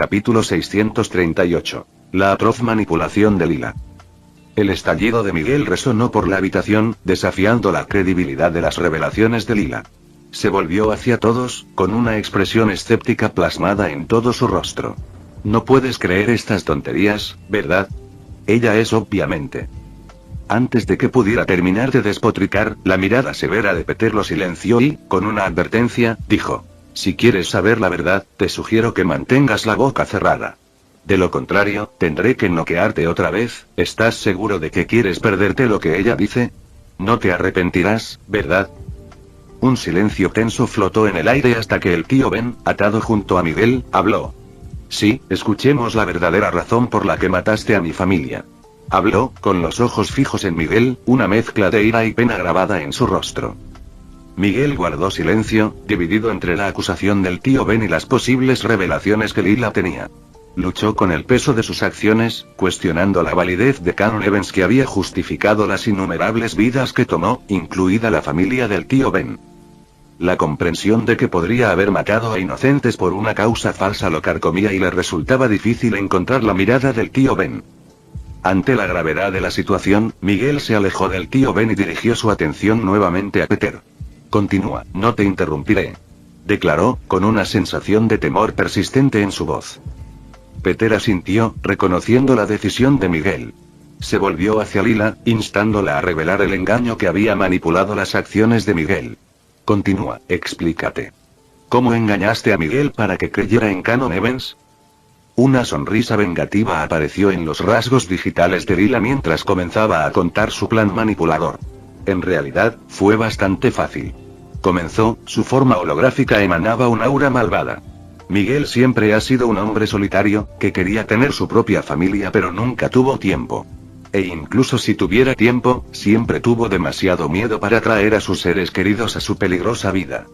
Capítulo 638. La atroz manipulación de Lila. El estallido de Miguel resonó por la habitación, desafiando la credibilidad de las revelaciones de Lila. Se volvió hacia todos, con una expresión escéptica plasmada en todo su rostro. No puedes creer estas tonterías, ¿verdad? Ella es obviamente. Antes de que pudiera terminar de despotricar, la mirada severa de Peter lo silenció y, con una advertencia, dijo: si quieres saber la verdad, te sugiero que mantengas la boca cerrada. De lo contrario, tendré que noquearte otra vez. ¿Estás seguro de que quieres perderte lo que ella dice? No te arrepentirás, ¿verdad? Un silencio tenso flotó en el aire hasta que el tío Ben, atado junto a Miguel, habló. Sí, escuchemos la verdadera razón por la que mataste a mi familia. Habló, con los ojos fijos en Miguel, una mezcla de ira y pena grabada en su rostro. Miguel guardó silencio, dividido entre la acusación del tío Ben y las posibles revelaciones que Lila tenía. Luchó con el peso de sus acciones, cuestionando la validez de Canon Evans que había justificado las innumerables vidas que tomó, incluida la familia del tío Ben. La comprensión de que podría haber matado a inocentes por una causa falsa lo carcomía y le resultaba difícil encontrar la mirada del tío Ben. Ante la gravedad de la situación, Miguel se alejó del tío Ben y dirigió su atención nuevamente a Peter. Continúa, no te interrumpiré, declaró, con una sensación de temor persistente en su voz. Peter asintió, reconociendo la decisión de Miguel. Se volvió hacia Lila, instándola a revelar el engaño que había manipulado las acciones de Miguel. Continúa, explícate. ¿Cómo engañaste a Miguel para que creyera en Canon Evans? Una sonrisa vengativa apareció en los rasgos digitales de Lila mientras comenzaba a contar su plan manipulador. En realidad, fue bastante fácil. Comenzó, su forma holográfica emanaba un aura malvada. Miguel siempre ha sido un hombre solitario, que quería tener su propia familia pero nunca tuvo tiempo. E incluso si tuviera tiempo, siempre tuvo demasiado miedo para traer a sus seres queridos a su peligrosa vida.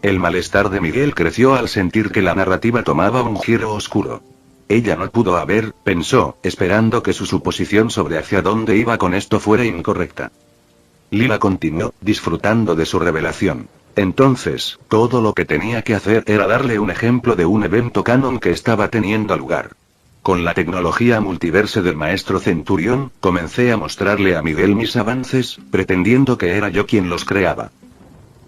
El malestar de Miguel creció al sentir que la narrativa tomaba un giro oscuro. Ella no pudo haber, pensó, esperando que su suposición sobre hacia dónde iba con esto fuera incorrecta. Lila continuó, disfrutando de su revelación. Entonces, todo lo que tenía que hacer era darle un ejemplo de un evento canon que estaba teniendo lugar. Con la tecnología multiverse del maestro Centurión, comencé a mostrarle a Miguel mis avances, pretendiendo que era yo quien los creaba.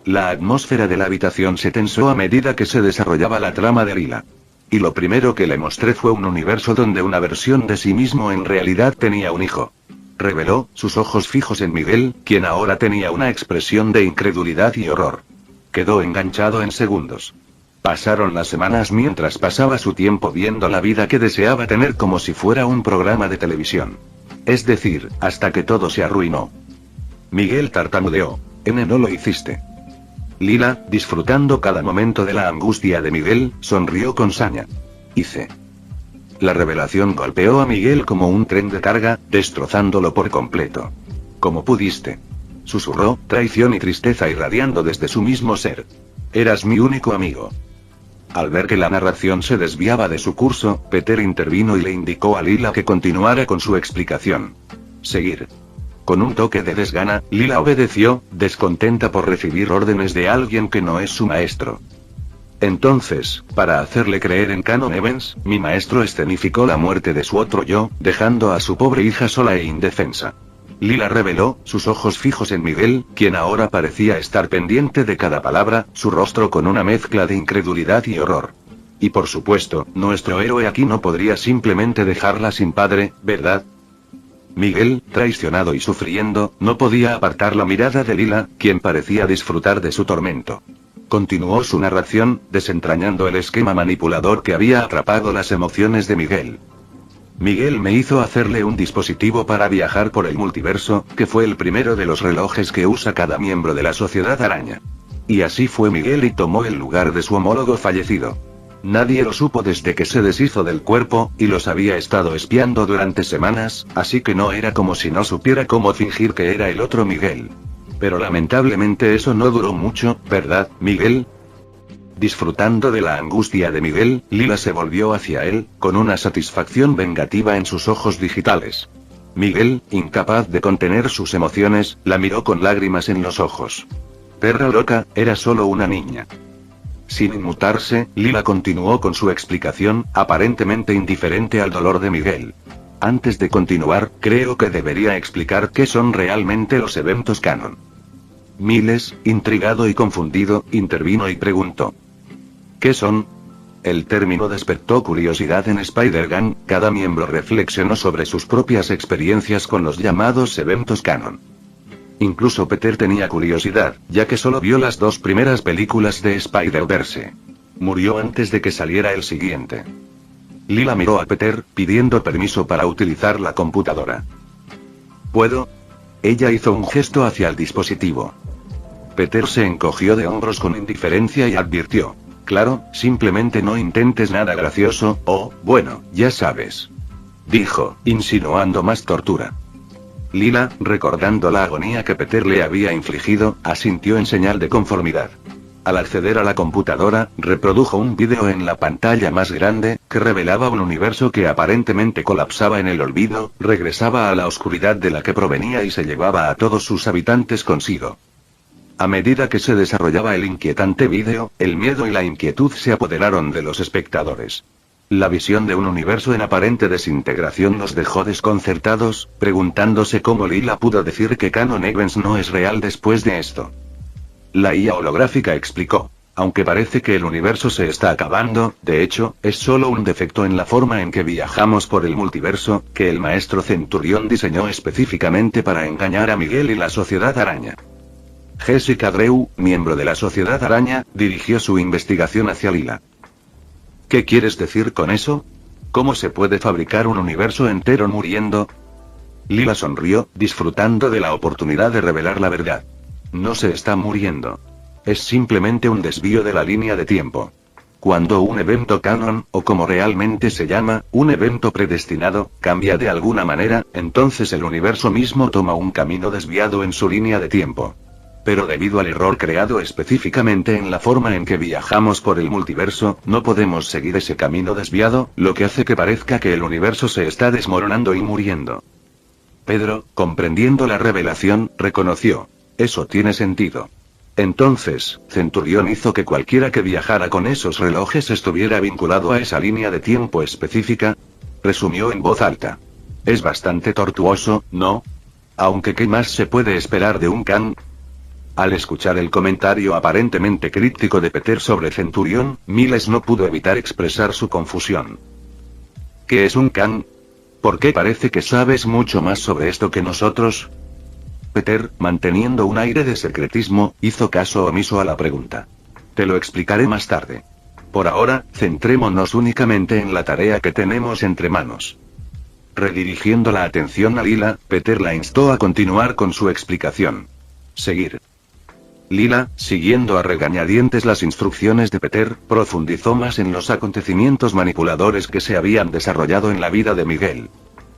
La atmósfera de la habitación se tensó a medida que se desarrollaba la trama de Lila. Y lo primero que le mostré fue un universo donde una versión de sí mismo en realidad tenía un hijo. Reveló, sus ojos fijos en Miguel, quien ahora tenía una expresión de incredulidad y horror. Quedó enganchado en segundos. Pasaron las semanas mientras pasaba su tiempo viendo la vida que deseaba tener como si fuera un programa de televisión. Es decir, hasta que todo se arruinó. Miguel tartamudeó. No lo hiciste. Lila, disfrutando cada momento de la angustia de Miguel, sonrió con saña. Hice. La revelación golpeó a Miguel como un tren de carga, destrozándolo por completo. ¿Cómo pudiste? Susurró, traición y tristeza irradiando desde su mismo ser. Eras mi único amigo. Al ver que la narración se desviaba de su curso, Peter intervino y le indicó a Lila que continuara con su explicación. Seguir. Con un toque de desgana, Lila obedeció, descontenta por recibir órdenes de alguien que no es su maestro. Entonces, para hacerle creer en Canon Evans, mi maestro escenificó la muerte de su otro yo, dejando a su pobre hija sola e indefensa. Lila reveló, sus ojos fijos en Miguel, quien ahora parecía estar pendiente de cada palabra, su rostro con una mezcla de incredulidad y horror. Y por supuesto, nuestro héroe aquí no podría simplemente dejarla sin padre, ¿verdad? Miguel, traicionado y sufriendo, no podía apartar la mirada de Lila, quien parecía disfrutar de su tormento. Continuó su narración, desentrañando el esquema manipulador que había atrapado las emociones de Miguel. Miguel me hizo hacerle un dispositivo para viajar por el multiverso, que fue el primero de los relojes que usa cada miembro de la Sociedad Araña. Y así fue Miguel y tomó el lugar de su homólogo fallecido. Nadie lo supo desde que se deshizo del cuerpo, y los había estado espiando durante semanas, así que no era como si no supiera cómo fingir que era el otro Miguel. Pero lamentablemente eso no duró mucho, ¿verdad, Miguel? Disfrutando de la angustia de Miguel, Lila se volvió hacia él, con una satisfacción vengativa en sus ojos digitales. Miguel, incapaz de contener sus emociones, la miró con lágrimas en los ojos. Perra loca, era solo una niña. Sin inmutarse, Lila continuó con su explicación, aparentemente indiferente al dolor de Miguel. Antes de continuar, creo que debería explicar qué son realmente los eventos canon. Miles, intrigado y confundido, intervino y preguntó. ¿Qué son? El término despertó curiosidad en Spider-Man, cada miembro reflexionó sobre sus propias experiencias con los llamados eventos canon. Incluso Peter tenía curiosidad, ya que solo vio las 2 primeras películas de Spider-Verse. Murió antes de que saliera el siguiente. Lila miró a Peter, pidiendo permiso para utilizar la computadora. ¿Puedo? Ella hizo un gesto hacia el dispositivo. Peter se encogió de hombros con indiferencia y advirtió. Claro, simplemente no intentes nada gracioso, bueno, ya sabes. Dijo, insinuando más tortura. Lila, recordando la agonía que Peter le había infligido, asintió en señal de conformidad. Al acceder a la computadora, reprodujo un vídeo en la pantalla más grande, que revelaba un universo que aparentemente colapsaba en el olvido, regresaba a la oscuridad de la que provenía y se llevaba a todos sus habitantes consigo. A medida que se desarrollaba el inquietante vídeo, el miedo y la inquietud se apoderaron de los espectadores. La visión de un universo en aparente desintegración los dejó desconcertados, preguntándose cómo Lila pudo decir que Canon Events no es real después de esto. La IA holográfica explicó. Aunque parece que el universo se está acabando, de hecho, es solo un defecto en la forma en que viajamos por el multiverso, que el maestro Centurión diseñó específicamente para engañar a Miguel y la Sociedad Araña. Jessica Drew, miembro de la Sociedad Araña, dirigió su investigación hacia Lila. ¿Qué quieres decir con eso? ¿Cómo se puede fabricar un universo entero muriendo? Lila sonrió, disfrutando de la oportunidad de revelar la verdad. No se está muriendo. Es simplemente un desvío de la línea de tiempo. Cuando un evento canon, o como realmente se llama, un evento predestinado, cambia de alguna manera, entonces el universo mismo toma un camino desviado en su línea de tiempo. Pero debido al error creado específicamente en la forma en que viajamos por el multiverso, no podemos seguir ese camino desviado, lo que hace que parezca que el universo se está desmoronando y muriendo. Pedro, comprendiendo la revelación, reconoció. Eso tiene sentido. Entonces, Centurión hizo que cualquiera que viajara con esos relojes estuviera vinculado a esa línea de tiempo específica. Resumió en voz alta. Es bastante tortuoso, ¿no? Aunque ¿qué más se puede esperar de un Khan? Al escuchar el comentario aparentemente críptico de Peter sobre Centurión, Miles no pudo evitar expresar su confusión. ¿Qué es un Khan? ¿Por qué parece que sabes mucho más sobre esto que nosotros? Peter, manteniendo un aire de secretismo, hizo caso omiso a la pregunta. Te lo explicaré más tarde. Por ahora, centrémonos únicamente en la tarea que tenemos entre manos. Redirigiendo la atención a Lila, Peter la instó a continuar con su explicación. Seguir. Lila, siguiendo a regañadientes las instrucciones de Peter, profundizó más en los acontecimientos manipuladores que se habían desarrollado en la vida de Miguel.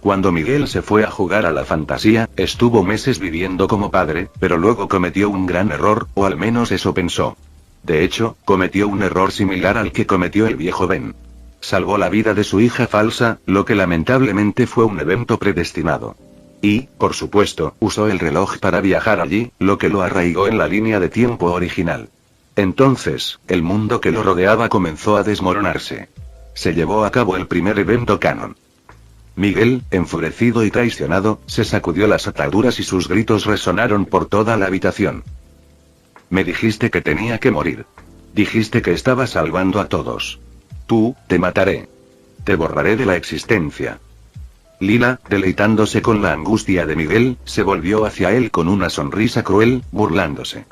Cuando Miguel se fue a jugar a la fantasía, estuvo meses viviendo como padre, pero luego cometió un gran error, o al menos eso pensó. De hecho, cometió un error similar al que cometió el viejo Ben. Salvó la vida de su hija falsa, lo que lamentablemente fue un evento predestinado. Y, por supuesto, usó el reloj para viajar allí, lo que lo arraigó en la línea de tiempo original. Entonces, el mundo que lo rodeaba comenzó a desmoronarse. Se llevó a cabo el primer evento canon. Miguel, enfurecido y traicionado, se sacudió las ataduras y sus gritos resonaron por toda la habitación. Me dijiste que tenía que morir. Dijiste que estaba salvando a todos. Te mataré. Te borraré de la existencia. Lila, deleitándose con la angustia de Miguel, se volvió hacia él con una sonrisa cruel, burlándose.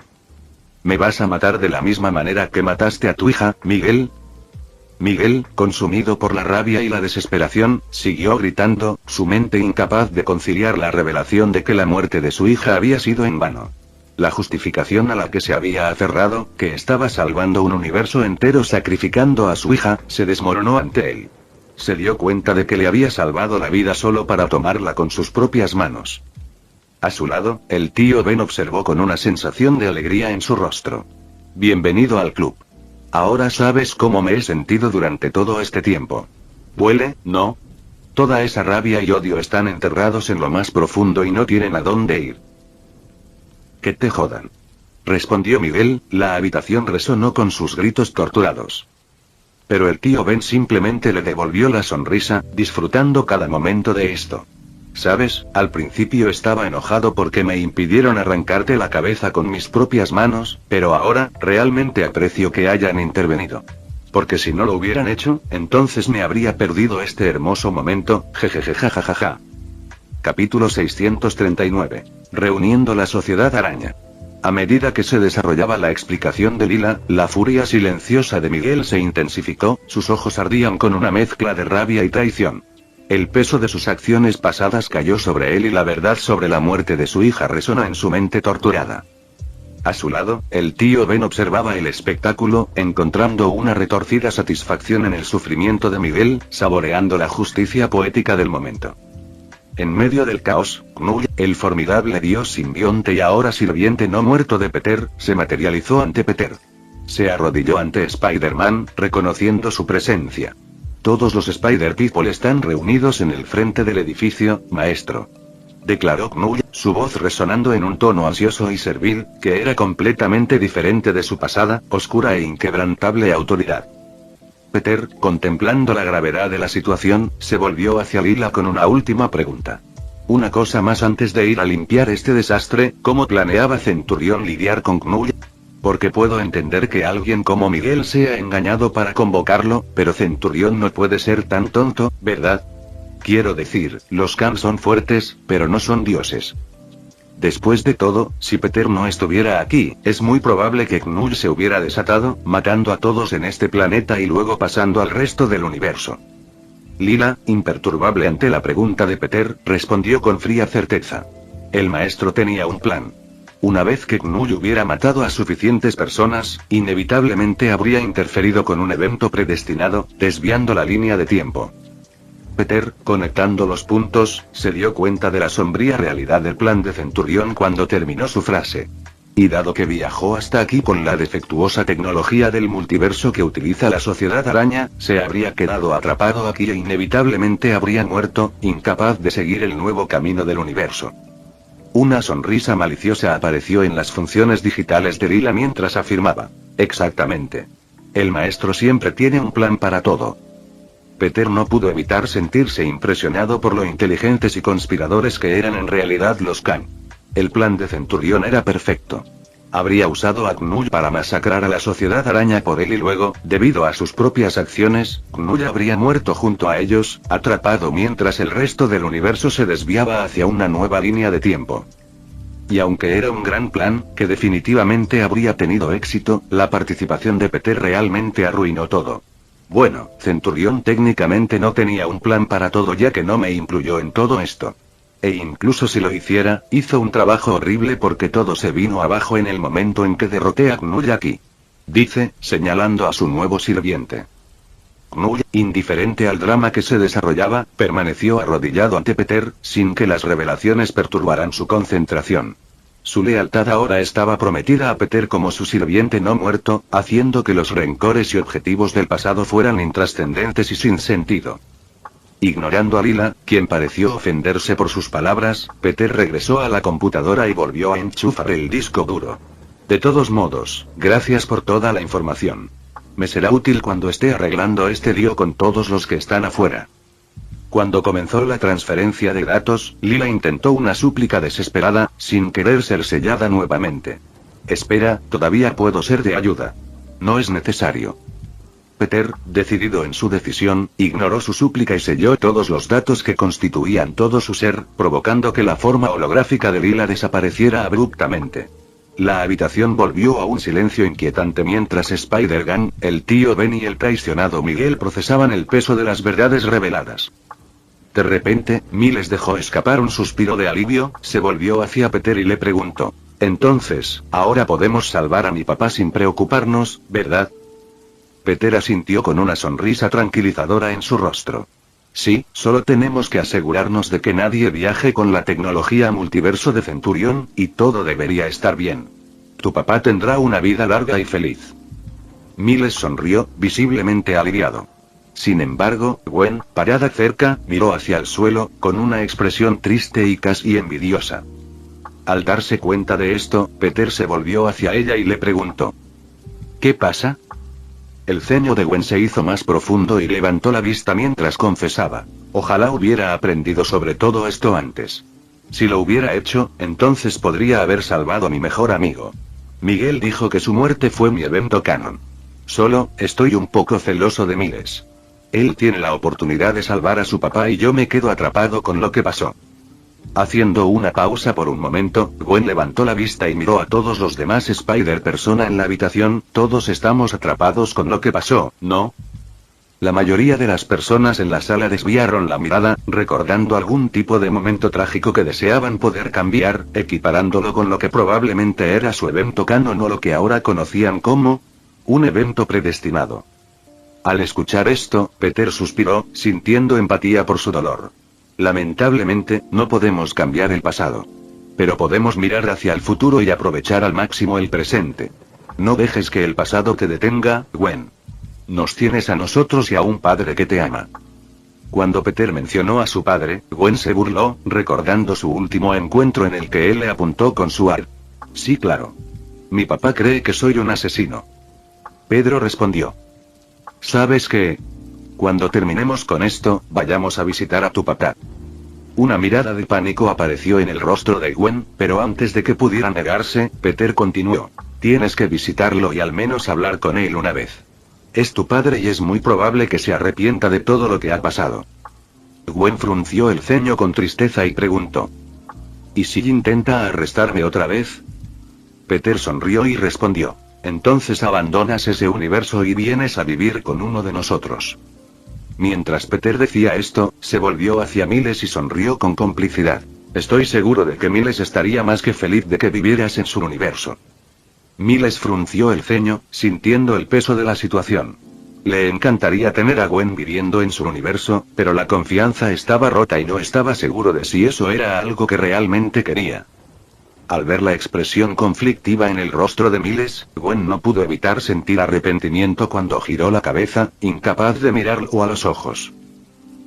¿Me vas a matar de la misma manera que mataste a tu hija, Miguel? Miguel, consumido por la rabia y la desesperación, siguió gritando, su mente incapaz de conciliar la revelación de que la muerte de su hija había sido en vano. La justificación a la que se había aferrado, que estaba salvando un universo entero sacrificando a su hija, se desmoronó ante él. Se dio cuenta de que le había salvado la vida solo para tomarla con sus propias manos. A su lado, el tío Ben observó con una sensación de alegría en su rostro. Bienvenido al club. Ahora sabes cómo me he sentido durante todo este tiempo. ¿Huele, no? Toda esa rabia y odio están enterrados en lo más profundo y no tienen a dónde ir. Que te jodan. respondió Miguel. La habitación resonó con sus gritos torturados. Pero el tío Ben simplemente le devolvió la sonrisa, disfrutando cada momento de esto. ¿Sabes? Al principio estaba enojado porque me impidieron arrancarte la cabeza con mis propias manos, pero ahora, realmente aprecio que hayan intervenido. Porque si no lo hubieran hecho, entonces me habría perdido este hermoso momento, jejejejajajaja. Capítulo 639. Reuniendo la Sociedad Araña. A medida que se desarrollaba la explicación de Lila, la furia silenciosa de Miguel se intensificó, sus ojos ardían con una mezcla de rabia y traición. El peso de sus acciones pasadas cayó sobre él y la verdad sobre la muerte de su hija resonó en su mente torturada. A su lado, el tío Ben observaba el espectáculo, encontrando una retorcida satisfacción en el sufrimiento de Miguel, saboreando la justicia poética del momento. En medio del caos, Knull, el formidable dios simbionte y ahora sirviente no muerto de Peter, se materializó ante Peter. Se arrodilló ante Spider-Man, reconociendo su presencia. Todos los Spider-People están reunidos en el frente del edificio, maestro. Declaró Knull, su voz resonando en un tono ansioso y servil, que era completamente diferente de su pasada, oscura e inquebrantable autoridad. Peter, contemplando la gravedad de la situación, se volvió hacia Lila con una última pregunta. Una cosa más antes de ir a limpiar este desastre, ¿cómo planeaba Centurión lidiar con Knull? Porque puedo entender que alguien como Miguel sea engañado para convocarlo, pero Centurión no puede ser tan tonto, ¿verdad? Quiero decir, los Kang son fuertes, pero no son dioses. Después de todo, si Peter no estuviera aquí, es muy probable que Knull se hubiera desatado, matando a todos en este planeta y luego pasando al resto del universo. Lila, imperturbable ante la pregunta de Peter, respondió con fría certeza. El maestro tenía un plan. Una vez que Knull hubiera matado a suficientes personas, inevitablemente habría interferido con un evento predestinado, desviando la línea de tiempo. Peter, conectando los puntos, se dio cuenta de la sombría realidad del plan de Centurión cuando terminó su frase. Y dado que viajó hasta aquí con la defectuosa tecnología del multiverso que utiliza la Sociedad Araña, se habría quedado atrapado aquí e inevitablemente habría muerto, incapaz de seguir el nuevo camino del universo. Una sonrisa maliciosa apareció en las funciones digitales de Lila mientras afirmaba. Exactamente. El maestro siempre tiene un plan para todo. Peter no pudo evitar sentirse impresionado por lo inteligentes y conspiradores que eran en realidad los Kang. El plan de Centurión era perfecto. Habría usado a Knull para masacrar a la Sociedad Araña por él y luego, debido a sus propias acciones, Knull habría muerto junto a ellos, atrapado mientras el resto del universo se desviaba hacia una nueva línea de tiempo. Y aunque era un gran plan, que definitivamente habría tenido éxito, la participación de Peter realmente arruinó todo. Bueno, Centurión técnicamente no tenía un plan para todo ya que no me incluyó en todo esto. E incluso si lo hiciera, hizo un trabajo horrible porque todo se vino abajo en el momento en que derroté a Knull aquí. Dice, señalando a su nuevo sirviente. Knull, indiferente al drama que se desarrollaba, permaneció arrodillado ante Peter, sin que las revelaciones perturbaran su concentración. Su lealtad ahora estaba prometida a Peter como su sirviente no muerto, haciendo que los rencores y objetivos del pasado fueran intrascendentes y sin sentido. Ignorando a Lila, quien pareció ofenderse por sus palabras, Peter regresó a la computadora y volvió a enchufar el disco duro. De todos modos, gracias por toda la información. Me será útil cuando esté arreglando este lío con todos los que están afuera. Cuando comenzó la transferencia de datos, Lila intentó una súplica desesperada, sin querer ser sellada nuevamente. Espera, todavía puedo ser de ayuda. No es necesario. Peter, decidido en su decisión, ignoró su súplica y selló todos los datos que constituían todo su ser, provocando que la forma holográfica de Lila desapareciera abruptamente. La habitación volvió a un silencio inquietante mientras Spider-Man, el tío Ben y el traicionado Miguel procesaban el peso de las verdades reveladas. De repente, Miles dejó escapar un suspiro de alivio, se volvió hacia Peter y le preguntó. Entonces, ahora podemos salvar a mi papá sin preocuparnos, ¿verdad? Peter asintió con una sonrisa tranquilizadora en su rostro. Sí, solo tenemos que asegurarnos de que nadie viaje con la tecnología multiverso de Centurión, y todo debería estar bien. Tu papá tendrá una vida larga y feliz. Miles sonrió, visiblemente aliviado. Sin embargo, Gwen, parada cerca, miró hacia el suelo, con una expresión triste y casi envidiosa. Al darse cuenta de esto, Peter se volvió hacia ella y le preguntó: ¿qué pasa? El ceño de Gwen se hizo más profundo y levantó la vista mientras confesaba: ojalá hubiera aprendido sobre todo esto antes. Si lo hubiera hecho, entonces podría haber salvado a mi mejor amigo. Miguel dijo que su muerte fue mi evento canon. Solo, estoy un poco celoso de Miles. Él tiene la oportunidad de salvar a su papá y yo me quedo atrapado con lo que pasó. Haciendo una pausa por un momento, Gwen levantó la vista y miró a todos los demás Spider-Persona en la habitación. Todos estamos atrapados con lo que pasó, ¿no? La mayoría de las personas en la sala desviaron la mirada, recordando algún tipo de momento trágico que deseaban poder cambiar, equiparándolo con lo que probablemente era su evento canon o lo que ahora conocían como un evento predestinado. Al escuchar esto, Peter suspiró, sintiendo empatía por su dolor. Lamentablemente, no podemos cambiar el pasado. Pero podemos mirar hacia el futuro y aprovechar al máximo el presente. No dejes que el pasado te detenga, Gwen. Nos tienes a nosotros y a un padre que te ama. Cuando Peter mencionó a su padre, Gwen se burló, recordando su último encuentro en el que él le apuntó con su arma. Sí, claro. Mi papá cree que soy un asesino. Pedro respondió. ¿Sabes qué? Cuando terminemos con esto, vayamos a visitar a tu papá. Una mirada de pánico apareció en el rostro de Gwen, pero antes de que pudiera negarse, Peter continuó. Tienes que visitarlo y al menos hablar con él una vez. Es tu padre y es muy probable que se arrepienta de todo lo que ha pasado. Gwen frunció el ceño con tristeza y preguntó. ¿Y si intenta arrestarme otra vez? Peter sonrió y respondió. Entonces abandonas ese universo y vienes a vivir con uno de nosotros. Mientras Peter decía esto, se volvió hacia Miles y sonrió con complicidad. Estoy seguro de que Miles estaría más que feliz de que vivieras en su universo. Miles frunció el ceño, sintiendo el peso de la situación. Le encantaría tener a Gwen viviendo en su universo, pero la confianza estaba rota y no estaba seguro de si eso era algo que realmente quería. Al ver la expresión conflictiva en el rostro de Miles, Gwen no pudo evitar sentir arrepentimiento cuando giró la cabeza, incapaz de mirarlo a los ojos.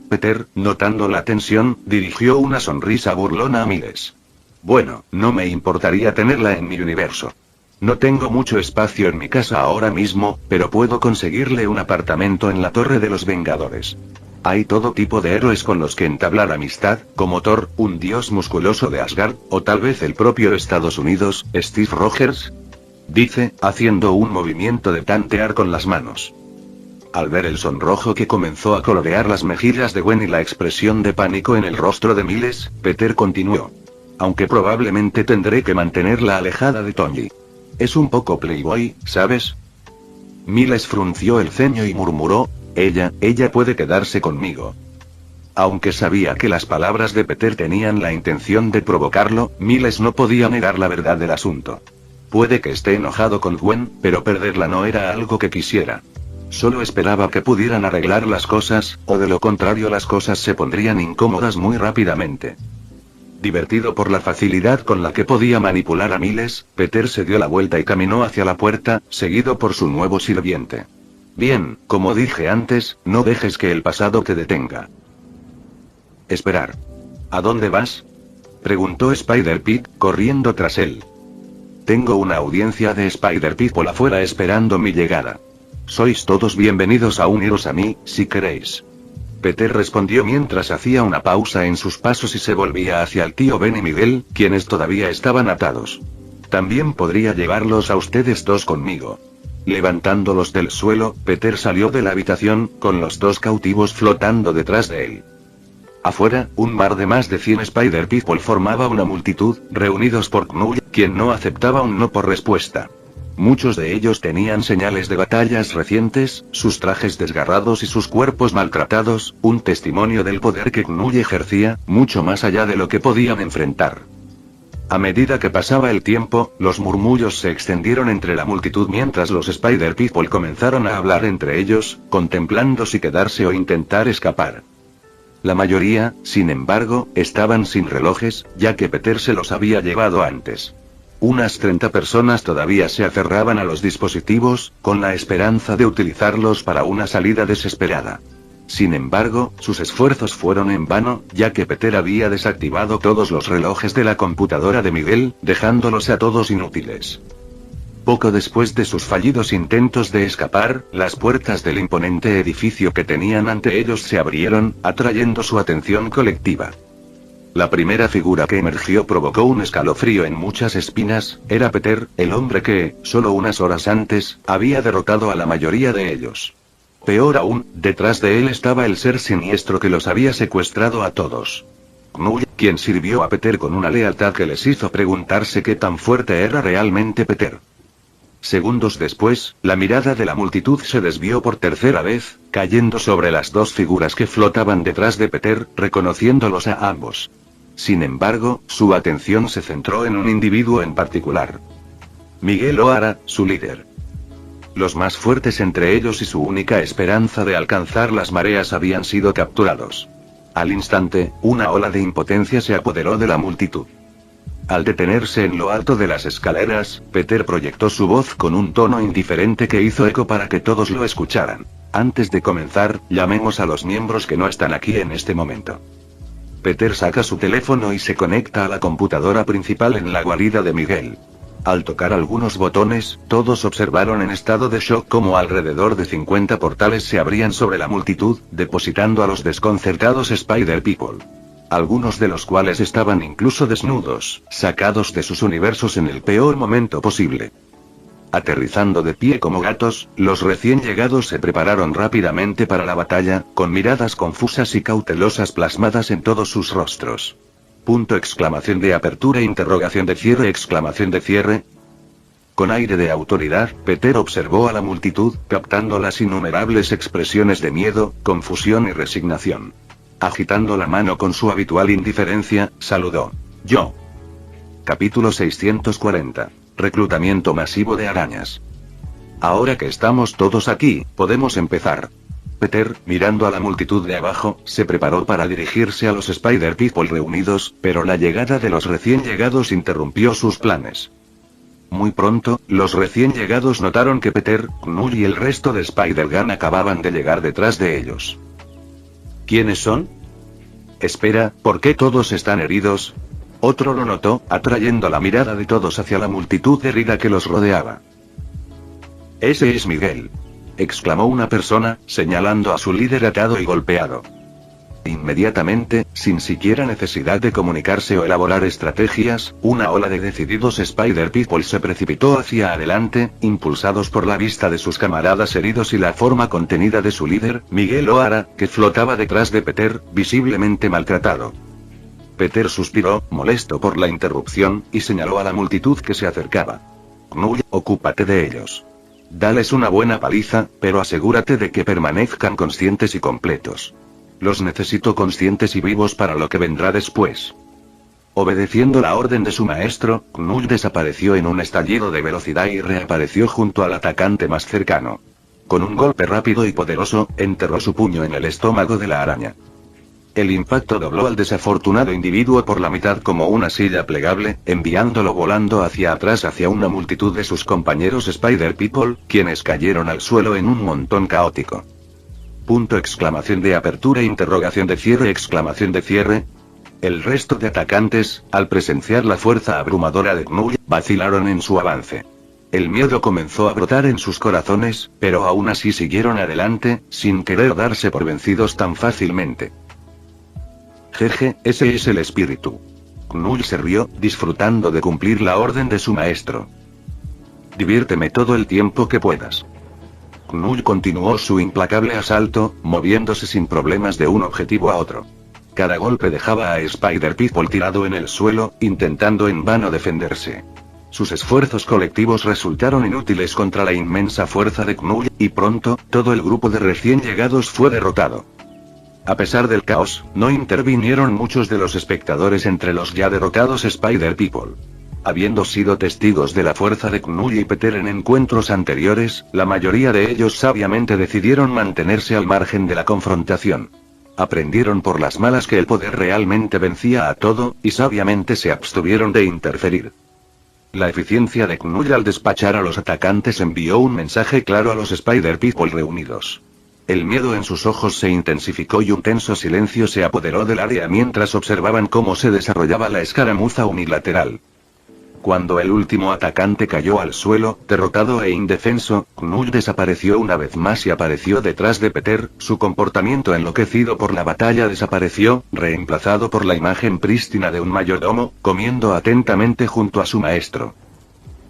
Peter, notando la tensión, dirigió una sonrisa burlona a Miles. Bueno, no me importaría tenerla en mi universo. No tengo mucho espacio en mi casa ahora mismo, pero puedo conseguirle un apartamento en la Torre de los Vengadores. Hay todo tipo de héroes con los que entablar amistad, como Thor, un dios musculoso de Asgard, o tal vez el propio Estados Unidos, Steve Rogers. Dice, haciendo un movimiento de tantear con las manos. Al ver el sonrojo que comenzó a colorear las mejillas de Gwen y la expresión de pánico en el rostro de Miles, Peter continuó. Aunque probablemente tendré que mantenerla alejada de Tony. Es un poco playboy, ¿sabes? Miles frunció el ceño y murmuró. Ella puede quedarse conmigo. Aunque sabía que las palabras de Peter tenían la intención de provocarlo, Miles no podía negar la verdad del asunto. Puede que esté enojado con Gwen, pero perderla no era algo que quisiera. Solo esperaba que pudieran arreglar las cosas, o de lo contrario las cosas se pondrían incómodas muy rápidamente. Divertido por la facilidad con la que podía manipular a Miles, Peter se dio la vuelta y caminó hacia la puerta, seguido por su nuevo sirviente. Bien, como dije antes, no dejes que el pasado te detenga. Esperar. ¿A dónde vas? Preguntó Spider-Pig, corriendo tras él. Tengo una audiencia de Spider-People afuera esperando mi llegada. Sois todos bienvenidos a uniros a mí, si queréis. Peter respondió mientras hacía una pausa en sus pasos y se volvía hacia el tío Ben y Miguel, quienes todavía estaban atados. También podría llevarlos a ustedes dos conmigo. Levantándolos del suelo, Peter salió de la habitación, con los dos cautivos flotando detrás de él. Afuera, un mar de más de 100 Spider-People formaba una multitud, reunidos por Knull, quien no aceptaba un no por respuesta. Muchos de ellos tenían señales de batallas recientes, sus trajes desgarrados y sus cuerpos maltratados, un testimonio del poder que Knull ejercía, mucho más allá de lo que podían enfrentar. A medida que pasaba el tiempo, los murmullos se extendieron entre la multitud mientras los Spider-People comenzaron a hablar entre ellos, contemplando si quedarse o intentar escapar. La mayoría, sin embargo, estaban sin relojes, ya que Peter se los había llevado antes. Unas 30 personas todavía se aferraban a los dispositivos, con la esperanza de utilizarlos para una salida desesperada. Sin embargo, sus esfuerzos fueron en vano, ya que Peter había desactivado todos los relojes de la computadora de Miguel, dejándolos a todos inútiles. Poco después de sus fallidos intentos de escapar, las puertas del imponente edificio que tenían ante ellos se abrieron, atrayendo su atención colectiva. La primera figura que emergió provocó un escalofrío en muchas espinas. Era Peter, el hombre que, solo unas horas antes, había derrotado a la mayoría de ellos. Peor aún, detrás de él estaba el ser siniestro que los había secuestrado a todos. Knull, quien sirvió a Peter con una lealtad que les hizo preguntarse qué tan fuerte era realmente Peter. Segundos después, la mirada de la multitud se desvió por tercera vez, cayendo sobre las dos figuras que flotaban detrás de Peter, reconociéndolos a ambos. Sin embargo, su atención se centró en un individuo en particular. Miguel O'Hara, su líder. Los más fuertes entre ellos y su única esperanza de alcanzar las mareas habían sido capturados. Al instante, una ola de impotencia se apoderó de la multitud. Al detenerse en lo alto de las escaleras, Peter proyectó su voz con un tono indiferente que hizo eco para que todos lo escucharan. Antes de comenzar, llamemos a los miembros que no están aquí en este momento. Peter saca su teléfono y se conecta a la computadora principal en la guarida de Miguel. Al tocar algunos botones, todos observaron en estado de shock cómo alrededor de 50 portales se abrían sobre la multitud, depositando a los desconcertados Spider People. Algunos de los cuales estaban incluso desnudos, sacados de sus universos en el peor momento posible. Aterrizando de pie como gatos, los recién llegados se prepararon rápidamente para la batalla, con miradas confusas y cautelosas plasmadas en todos sus rostros. Punto exclamación de apertura interrogación de cierre exclamación de cierre. Con aire de autoridad, Peter observó a la multitud, captando las innumerables expresiones de miedo, confusión y resignación. Agitando la mano con su habitual indiferencia, saludó. Yo. Capítulo 640. Reclutamiento masivo de arañas. Ahora que estamos todos aquí, podemos empezar. Peter, mirando a la multitud de abajo, se preparó para dirigirse a los Spider People reunidos, pero la llegada de los recién llegados interrumpió sus planes. Muy pronto, los recién llegados notaron que Peter, Knull y el resto de Spider-Man acababan de llegar detrás de ellos. ¿Quiénes son? Espera, ¿por qué todos están heridos? Otro lo notó, atrayendo la mirada de todos hacia la multitud herida que los rodeaba. Ese es Miguel, exclamó una persona, señalando a su líder atado y golpeado. Inmediatamente, sin siquiera necesidad de comunicarse o elaborar estrategias, una ola de decididos Spider People se precipitó hacia adelante, impulsados por la vista de sus camaradas heridos y la forma contenida de su líder, Miguel O'Hara, que flotaba detrás de Peter, visiblemente maltratado. Peter suspiró, molesto por la interrupción, y señaló a la multitud que se acercaba. Knull, ocúpate de ellos. Dales una buena paliza, pero asegúrate de que permanezcan conscientes y completos. Los necesito conscientes y vivos para lo que vendrá después. Obedeciendo la orden de su maestro, Knull desapareció en un estallido de velocidad y reapareció junto al atacante más cercano. Con un golpe rápido y poderoso, enterró su puño en el estómago de la araña. El impacto dobló al desafortunado individuo por la mitad como una silla plegable, enviándolo volando hacia atrás hacia una multitud de sus compañeros Spider People, quienes cayeron al suelo en un montón caótico. Punto exclamación de apertura interrogación de cierre exclamación de cierre. El resto de atacantes, al presenciar la fuerza abrumadora de Knull, vacilaron en su avance. El miedo comenzó a brotar en sus corazones, pero aún así siguieron adelante, sin querer darse por vencidos tan fácilmente. Jeje, ese es el espíritu. Knull se rió, disfrutando de cumplir la orden de su maestro. Diviérteme todo el tiempo que puedas. Knull continuó su implacable asalto, moviéndose sin problemas de un objetivo a otro. Cada golpe dejaba a Spider People tirado en el suelo, intentando en vano defenderse. Sus esfuerzos colectivos resultaron inútiles contra la inmensa fuerza de Knull, y pronto, todo el grupo de recién llegados fue derrotado. A pesar del caos, no intervinieron muchos de los espectadores entre los ya derrotados Spider People. Habiendo sido testigos de la fuerza de Knull y Peter en encuentros anteriores, la mayoría de ellos sabiamente decidieron mantenerse al margen de la confrontación. Aprendieron por las malas que el poder realmente vencía a todo, y sabiamente se abstuvieron de interferir. La eficiencia de Knull al despachar a los atacantes envió un mensaje claro a los Spider People reunidos. El miedo en sus ojos se intensificó y un tenso silencio se apoderó del área mientras observaban cómo se desarrollaba la escaramuza unilateral. Cuando el último atacante cayó al suelo, derrotado e indefenso, Knull desapareció una vez más y apareció detrás de Peter. Su comportamiento enloquecido por la batalla desapareció, reemplazado por la imagen prístina de un mayordomo, comiendo atentamente junto a su maestro.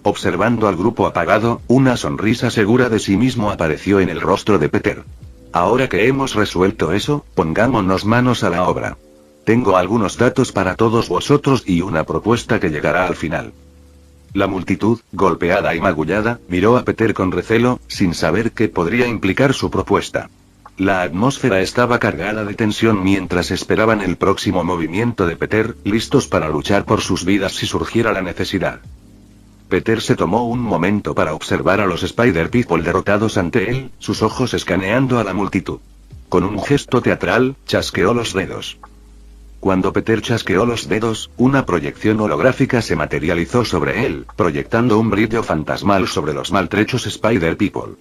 Observando al grupo apagado, una sonrisa segura de sí mismo apareció en el rostro de Peter. Ahora que hemos resuelto eso, pongámonos manos a la obra. Tengo algunos datos para todos vosotros y una propuesta que llegará al final. La multitud, golpeada y magullada, miró a Peter con recelo, sin saber qué podría implicar su propuesta. La atmósfera estaba cargada de tensión mientras esperaban el próximo movimiento de Peter, listos para luchar por sus vidas si surgiera la necesidad. Peter se tomó un momento para observar a los Spider-People derrotados ante él, sus ojos escaneando a la multitud. Con un gesto teatral, chasqueó los dedos. Cuando Peter chasqueó los dedos, una proyección holográfica se materializó sobre él, proyectando un brillo fantasmal sobre los maltrechos Spider-People.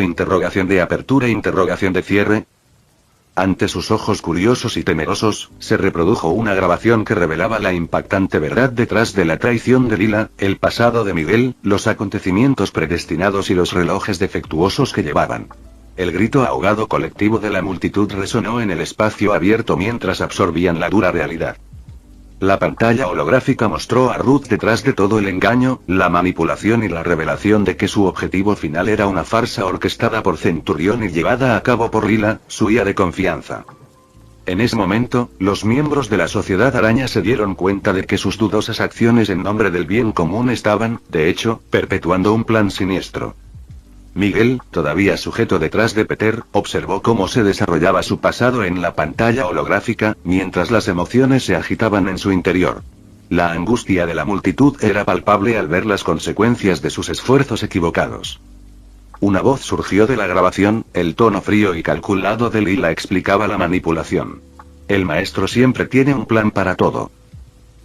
Interrogación de apertura interrogación de cierre. Ante sus ojos curiosos y temerosos, se reprodujo una grabación que revelaba la impactante verdad detrás de la traición de Lila, el pasado de Miguel, los acontecimientos predestinados y los relojes defectuosos que llevaban. El grito ahogado colectivo de la multitud resonó en el espacio abierto mientras absorbían la dura realidad. La pantalla holográfica mostró a Ruth detrás de todo el engaño, la manipulación y la revelación de que su objetivo final era una farsa orquestada por Centurión y llevada a cabo por Lila, su IA de confianza. En ese momento, los miembros de la Sociedad Araña se dieron cuenta de que sus dudosas acciones en nombre del bien común estaban, de hecho, perpetuando un plan siniestro. Miguel, todavía sujeto detrás de Peter, observó cómo se desarrollaba su pasado en la pantalla holográfica, mientras las emociones se agitaban en su interior. La angustia de la multitud era palpable al ver las consecuencias de sus esfuerzos equivocados. Una voz surgió de la grabación, el tono frío y calculado de Lila explicaba la manipulación. El maestro siempre tiene un plan para todo.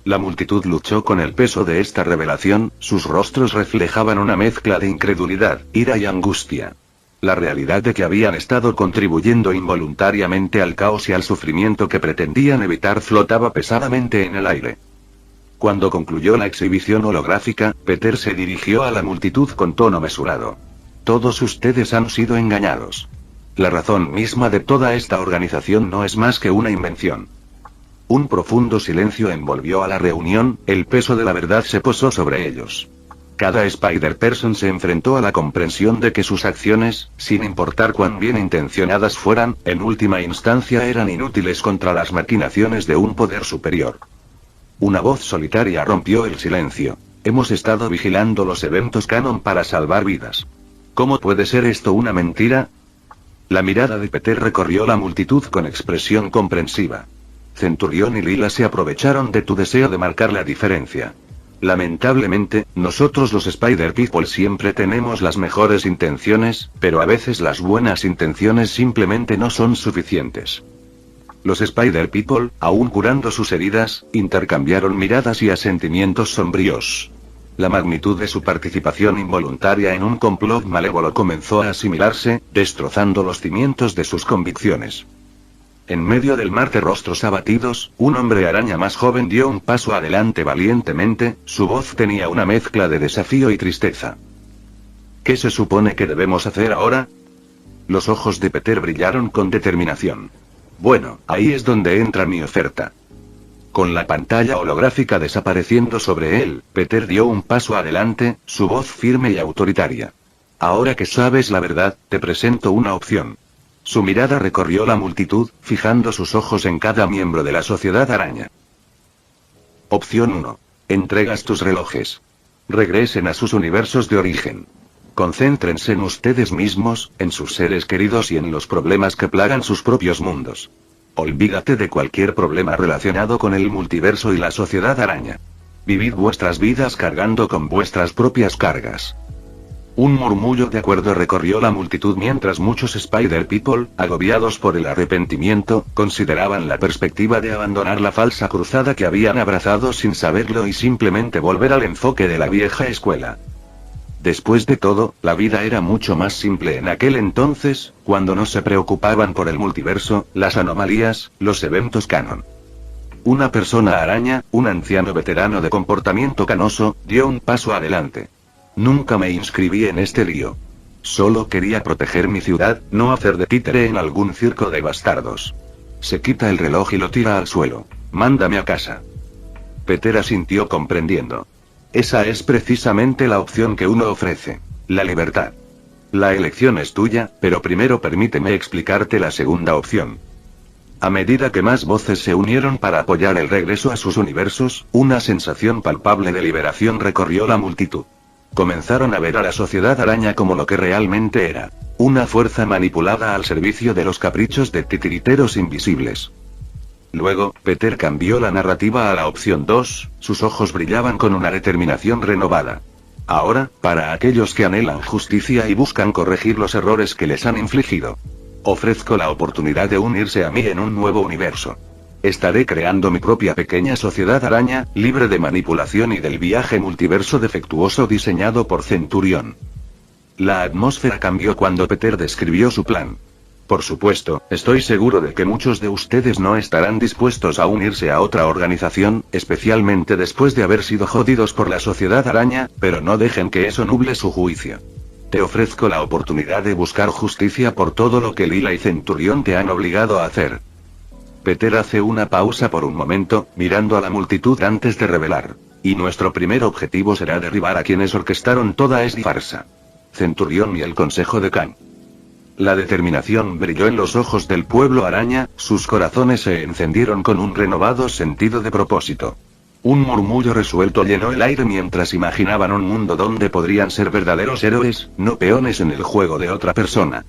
La multitud luchó con el peso de esta revelación, sus rostros reflejaban una mezcla de incredulidad, ira y angustia. La realidad de que habían estado contribuyendo involuntariamente al caos y al sufrimiento que pretendían evitar flotaba pesadamente en el aire. Cuando concluyó la exhibición holográfica, Peter se dirigió a la multitud con tono mesurado. Todos ustedes han sido engañados. La razón misma de toda esta organización no es más que una invención. Un profundo silencio envolvió a la reunión, el peso de la verdad se posó sobre ellos. Cada Spider-Person se enfrentó a la comprensión de que sus acciones, sin importar cuán bien intencionadas fueran, en última instancia eran inútiles contra las maquinaciones de un poder superior. Una voz solitaria rompió el silencio. Hemos estado vigilando los eventos canon para salvar vidas. ¿Cómo puede ser esto una mentira? La mirada de Peter recorrió la multitud con expresión comprensiva. Centurión y Lila se aprovecharon de tu deseo de marcar la diferencia. Lamentablemente, nosotros los Spider-People siempre tenemos las mejores intenciones, pero a veces las buenas intenciones simplemente no son suficientes. Los Spider-People, aún curando sus heridas, intercambiaron miradas y asentimientos sombríos. La magnitud de su participación involuntaria en un complot malévolo comenzó a asimilarse, destrozando los cimientos de sus convicciones. En medio del mar de rostros abatidos, un hombre araña más joven dio un paso adelante valientemente, su voz tenía una mezcla de desafío y tristeza. ¿Qué se supone que debemos hacer ahora? Los ojos de Peter brillaron con determinación. Bueno, ahí es donde entra mi oferta. Con la pantalla holográfica desapareciendo sobre él, Peter dio un paso adelante, su voz firme y autoritaria. Ahora que sabes la verdad, te presento una opción. Su mirada recorrió la multitud, fijando sus ojos en cada miembro de la Sociedad Araña. Opción 1. Entregas tus relojes. Regresen a sus universos de origen. Concéntrense en ustedes mismos, en sus seres queridos y en los problemas que plagan sus propios mundos. Olvídate de cualquier problema relacionado con el multiverso y la Sociedad Araña. Vivid vuestras vidas cargando con vuestras propias cargas. Un murmullo de acuerdo recorrió la multitud mientras muchos Spider-People, agobiados por el arrepentimiento, consideraban la perspectiva de abandonar la falsa cruzada que habían abrazado sin saberlo y simplemente volver al enfoque de la vieja escuela. Después de todo, la vida era mucho más simple en aquel entonces, cuando no se preocupaban por el multiverso, las anomalías, los eventos canon. Una persona araña, un anciano veterano de comportamiento canoso, dio un paso adelante. Nunca me inscribí en este lío. Solo quería proteger mi ciudad, no hacer de títere en algún circo de bastardos. Se quita el reloj y lo tira al suelo. Mándame a casa. Peter asintió comprendiendo. Esa es precisamente la opción que uno ofrece. La libertad. La elección es tuya, pero primero permíteme explicarte la segunda opción. A medida que más voces se unieron para apoyar el regreso a sus universos, una sensación palpable de liberación recorrió la multitud. Comenzaron a ver a la sociedad araña como lo que realmente era. Una fuerza manipulada al servicio de los caprichos de titiriteros invisibles. Luego, Peter cambió la narrativa a la opción 2, sus ojos brillaban con una determinación renovada. Ahora, para aquellos que anhelan justicia y buscan corregir los errores que les han infligido. Ofrezco la oportunidad de unirse a mí en un nuevo universo. Estaré creando mi propia pequeña sociedad araña, libre de manipulación y del viaje multiverso defectuoso diseñado por Centurión. La atmósfera cambió cuando Peter describió su plan. Por supuesto, estoy seguro de que muchos de ustedes no estarán dispuestos a unirse a otra organización, especialmente después de haber sido jodidos por la sociedad araña, pero no dejen que eso nuble su juicio. Te ofrezco la oportunidad de buscar justicia por todo lo que Lila y Centurión te han obligado a hacer. Peter hace una pausa por un momento, mirando a la multitud antes de revelar. Y nuestro primer objetivo será derribar a quienes orquestaron toda esta farsa. Centurión y el Consejo de Khan. La determinación brilló en los ojos del pueblo araña, sus corazones se encendieron con un renovado sentido de propósito. Un murmullo resuelto llenó el aire mientras imaginaban un mundo donde podrían ser verdaderos héroes, no peones en el juego de otra persona.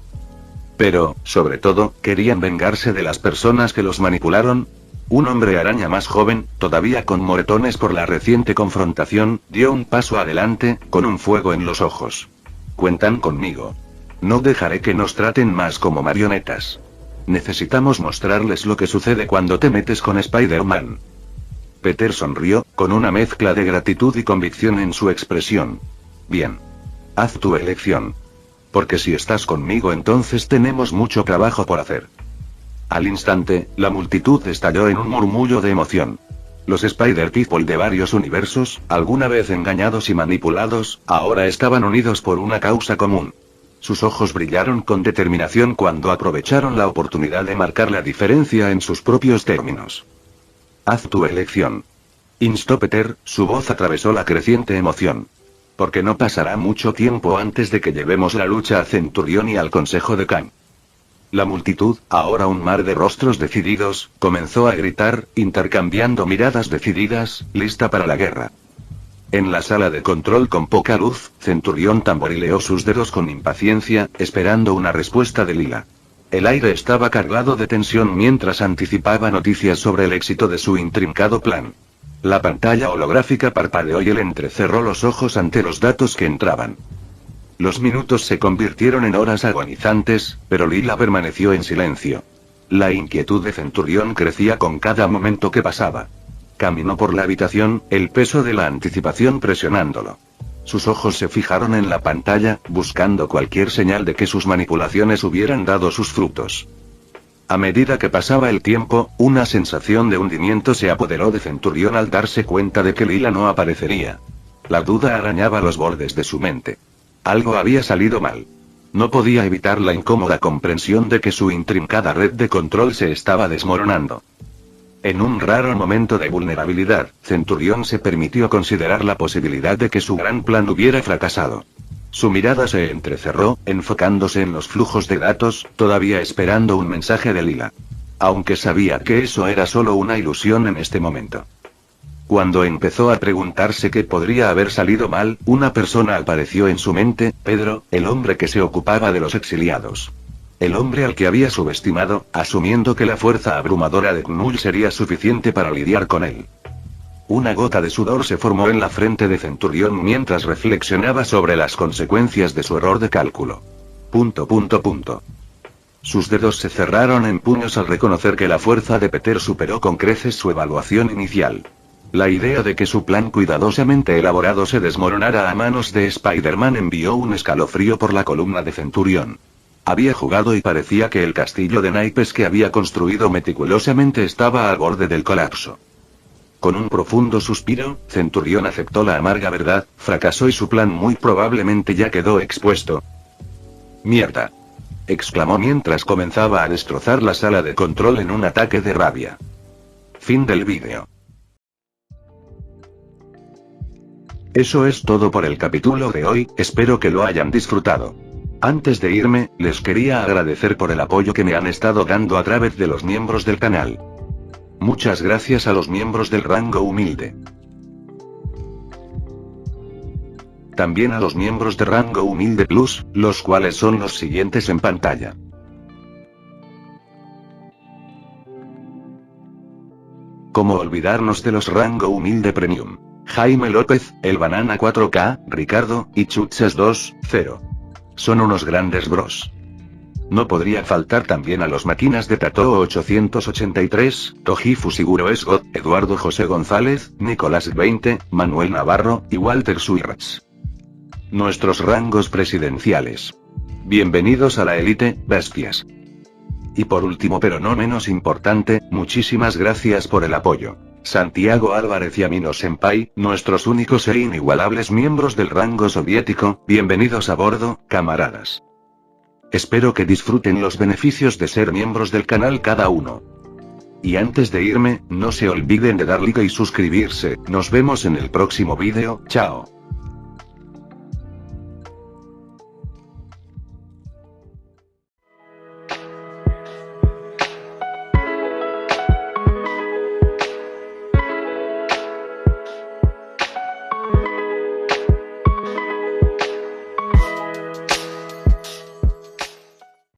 Pero, sobre todo, querían vengarse de las personas que los manipularon. Un hombre araña más joven, todavía con moretones por la reciente confrontación, dio un paso adelante, con un fuego en los ojos. Cuentan conmigo. No dejaré que nos traten más como marionetas. Necesitamos mostrarles lo que sucede cuando te metes con Spider-Man. Peter sonrió, con una mezcla de gratitud y convicción en su expresión. Bien. Haz tu elección. Porque si estás conmigo entonces tenemos mucho trabajo por hacer. Al instante, la multitud estalló en un murmullo de emoción. Los Spider-People de varios universos, alguna vez engañados y manipulados, ahora estaban unidos por una causa común. Sus ojos brillaron con determinación cuando aprovecharon la oportunidad de marcar la diferencia en sus propios términos. Haz tu elección. Instó Peter, su voz atravesó la creciente emoción. Porque no pasará mucho tiempo antes de que llevemos la lucha a Centurión y al Consejo de Khan. La multitud, ahora un mar de rostros decididos, comenzó a gritar, intercambiando miradas decididas, lista para la guerra. En la sala de control con poca luz, Centurión tamborileó sus dedos con impaciencia, esperando una respuesta de Lila. El aire estaba cargado de tensión mientras anticipaba noticias sobre el éxito de su intrincado plan. La pantalla holográfica parpadeó y él entrecerró los ojos ante los datos que entraban. Los minutos se convirtieron en horas agonizantes, pero Lila permaneció en silencio. La inquietud de Centurión crecía con cada momento que pasaba. Caminó por la habitación, el peso de la anticipación presionándolo. Sus ojos se fijaron en la pantalla, buscando cualquier señal de que sus manipulaciones hubieran dado sus frutos. A medida que pasaba el tiempo, una sensación de hundimiento se apoderó de Centurión al darse cuenta de que Lila no aparecería. La duda arañaba los bordes de su mente. Algo había salido mal. No podía evitar la incómoda comprensión de que su intrincada red de control se estaba desmoronando. En un raro momento de vulnerabilidad, Centurión se permitió considerar la posibilidad de que su gran plan hubiera fracasado. Su mirada se entrecerró, enfocándose en los flujos de datos, todavía esperando un mensaje de Lila. Aunque sabía que eso era solo una ilusión en este momento. Cuando empezó a preguntarse qué podría haber salido mal, una persona apareció en su mente, Pedro, el hombre que se ocupaba de los exiliados. El hombre al que había subestimado, asumiendo que la fuerza abrumadora de Knull sería suficiente para lidiar con él. Una gota de sudor se formó en la frente de Centurión mientras reflexionaba sobre las consecuencias de su error de cálculo. Sus dedos se cerraron en puños al reconocer que la fuerza de Peter superó con creces su evaluación inicial. La idea de que su plan cuidadosamente elaborado se desmoronara a manos de Spider-Man envió un escalofrío por la columna de Centurión. Había jugado y parecía que el castillo de naipes que había construido meticulosamente estaba al borde del colapso. Con un profundo suspiro, Centurión aceptó la amarga verdad, fracasó y su plan muy probablemente ya quedó expuesto. «¡Mierda!», exclamó mientras comenzaba a destrozar la sala de control en un ataque de rabia. Fin del vídeo. Eso es todo por el capítulo de hoy, espero que lo hayan disfrutado. Antes de irme, les quería agradecer por el apoyo que me han estado dando a través de los miembros del canal. Muchas gracias a los miembros del rango humilde. También a los miembros de rango humilde plus, los cuales son los siguientes en pantalla. ¿Cómo olvidarnos de los rango humilde premium? Jaime López, El Banana 4K, Ricardo, y Chuchas 2.0. Son unos grandes bros. No podría faltar también a los máquinas de Tato 883, Tojifu Siguro Esgot, Eduardo José González, Nicolás 20, Manuel Navarro, y Walter Suirats. Nuestros rangos presidenciales. Bienvenidos a la élite, bestias. Y por último pero no menos importante, muchísimas gracias por el apoyo. Santiago Álvarez y Amino Senpai, nuestros únicos e inigualables miembros del rango soviético, bienvenidos a bordo, camaradas. Espero que disfruten los beneficios de ser miembros del canal cada uno. Y antes de irme, no se olviden de dar like y suscribirse, nos vemos en el próximo vídeo, chao.